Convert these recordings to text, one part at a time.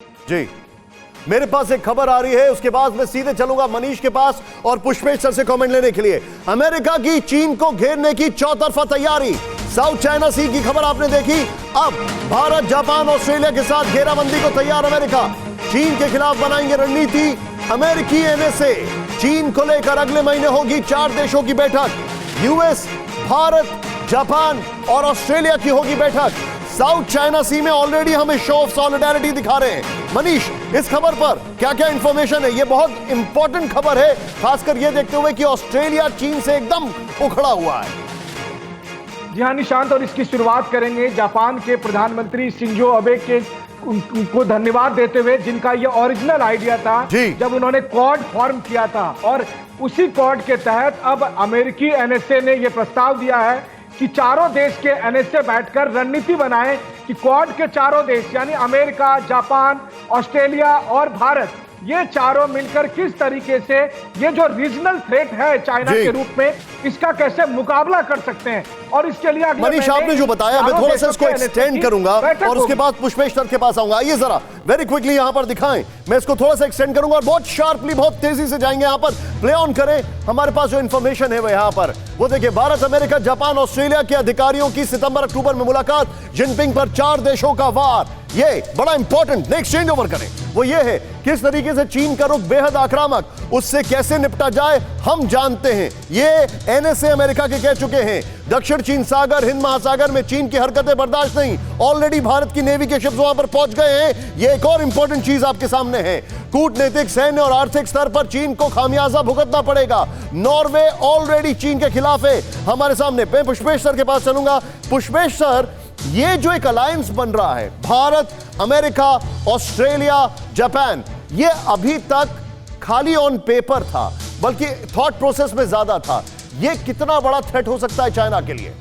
जी, मेरे पास एक खबर आ रही है, उसके बाद मैं सीधे चलूंगा मनीष के पास और पुष्पेश सर से कमेंट लेने के लिए। अमेरिका की चीन को घेरने की चौतरफा तैयारी। साउथ चाइना सी की खबर आपने देखी। अब भारत, जापान, ऑस्ट्रेलिया के साथ घेराबंदी को तैयार अमेरिका। चीन के खिलाफ बनाएंगे रणनीति अमेरिकी एनएसए। चीन को लेकर अगले महीने होगी 4 देशों की बैठक। यूएस, भारत, जापान और ऑस्ट्रेलिया की होगी बैठक। साउथ चाइना सी में ऑलरेडी हमें शो ऑफ सॉलिडारिटी दिखा रहे हैं। मनीष, इस खबर पर क्या क्या इंफॉर्मेशन है? ये बहुत इंपॉर्टेंट खबर है, खासकर ये देखते हुए कि ऑस्ट्रेलिया चीन से एकदम उखड़ा हुआ है। जी हाँ निशांत, और इसकी शुरुआत करेंगे जापान के प्रधानमंत्री शिंजो अबे के को धन्यवाद देते हुए, जिनका ये ओरिजिनल आइडिया था जब उन्होंने क्वाड फॉर्म किया था। और उसी क्वाड के तहत अब अमेरिकी एनएसए ने यह प्रस्ताव दिया है कि चारों देश के एनएसए बैठकर रणनीति बनाएं कि क्वाड के चारों देश यानी अमेरिका, जापान, ऑस्ट्रेलिया और भारत, ये चारों मिलकर किस तरीके से ये जो रीजनल थ्रेट है चाइना के रूप में, इसका कैसे मुकाबला कर सकते हैं। और इसके लिए मनीष, आपने जो बताया मैं थोड़ा सा इसको एक्सटेंड करूंगा और उसके बाद पुष्पेश सर के पास आऊंगा। आइए जरा वेरी क्विकली यहां पर दिखाएं। मैं इसको थोड़ा सा एक्सटेंड करूंगा और बहुत शार्पली, बहुत तेजी से जाएंगे यहां पर। प्ले ऑन करें। हमारे पास जो इंफॉर्मेशन है वो यहां पर, वो देखिए, भारत, अमेरिका, जापान, ऑस्ट्रेलिया के अधिकारियों की सितंबर-अक्टूबर में मुलाकात। जिनपिंग पर 4 देशों का वार। ये बड़ा इंपॉर्टेंट नेक्स्ट चेंज ओवर करें वो ये है, किस तरीके से चीन का रुख बेहद आक्रामक, उससे कैसे निपटा जाए हम जानते हैं। ये एनएसए अमेरिका के कह चुके हैं। दक्षिण चीन सागर, हिंद महासागर में चीन की हरकतें बर्दाश्त नहीं। ऑलरेडी भारत की नेवी के शिप्स वहां पर पहुंच गए हैं। ये एक और इंपॉर्टेंट चीज आपके सामने है। कूटनीतिक, सैन्य और आर्थिक स्तर पर चीन को खामियाजा भुगतना पड़ेगा। नॉर्वे ऑलरेडी चीन के खिलाफ है। हमारे सामने, मैं पुष्पेश सर के पास चलूंगा। पुष्पेश सर, ये जो एक अलायंस बन रहा है, भारत, अमेरिका, ऑस्ट्रेलिया, जापान, ये अभी तक खाली ऑन पेपर था, बल्कि थॉट प्रोसेस में ज्यादा था। ये कितना बड़ा थ्रेट हो सकता है चाइना के लिए?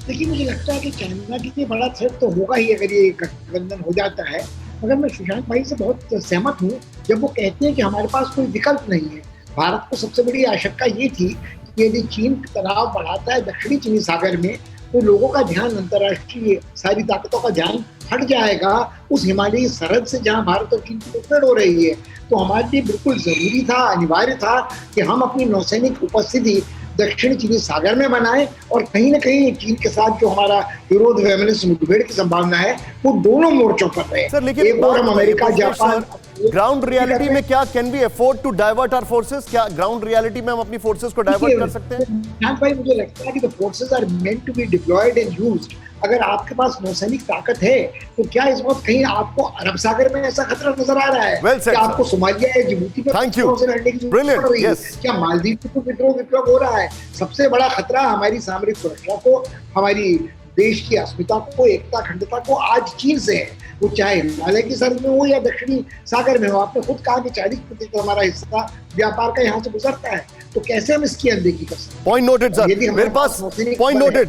देखिए, मुझे लगता है कि चाइना के लिए बड़ा थ्रेट तो होगा ही अगर ये गठबंधन हो जाता है। मगर मैं सुशांत भाई से बहुत सहमत हूँ जब वो कहते हैं कि हमारे पास कोई विकल्प नहीं है। भारत को सबसे बड़ी आशंका ये थी कि यदि चीन तनाव बढ़ाता है दक्षिणी चीनी सागर में, तो लोगों का ध्यान, अंतर्राष्ट्रीय सारी ताकतों का ध्यान हट जाएगा उस हिमालयी सरहद से जहां भारत और चीन की मुठभेड़ हो रही है। तो हमारे लिए बिल्कुल जरूरी था, अनिवार्य था कि हम अपनी नौसैनिक उपस्थिति दक्षिण चीनी सागर में बनाएं और कहीं ना कहीं चीन के साथ जो हमारा विरोध वैमनस्य मुठभेड़ की संभावना है वो दोनों मोर्चों पर रहे। सर, लेकिन एक और हम अमेरिका, जापान, ग्राउंड रियलिटी में क्या can be afford to divert our forces? क्या ग्राउंड रियलिटी में हम अपनी फोर्सेस को डाइवर्ट कर सकते हैं? भाई, मुझे लगता है कि the forces are meant to be deployed and used. अगर आपके पास नौसैनिक ताकत है तो क्या इस वक्त कहीं आपको अरब सागर में ऐसा खतरा नजर आ रहा है कि आपको सोमालिया या जिबूती में लड़ने की जरूरत पड़ रही है? क्या मालदीव में तो विद्रोह हो रहा है? सबसे बड़ा खतरा हमारी सामरिक सुरक्षा को, हमारी देश की अस्मिता को, एकता, अखंडता को आज चीन से है। वो चाहे हिमालय की सरहद में हो या दक्षिणी सागर में हो। आपने खुद कहा कि 40% हमारा हिस्सा व्यापार का यहाँ से गुजरता है, तो कैसे हम इसकी अनदेखी कर सकते हैं? पॉइंट नोटेड सर, मेरे पास पॉइंट नोटेड।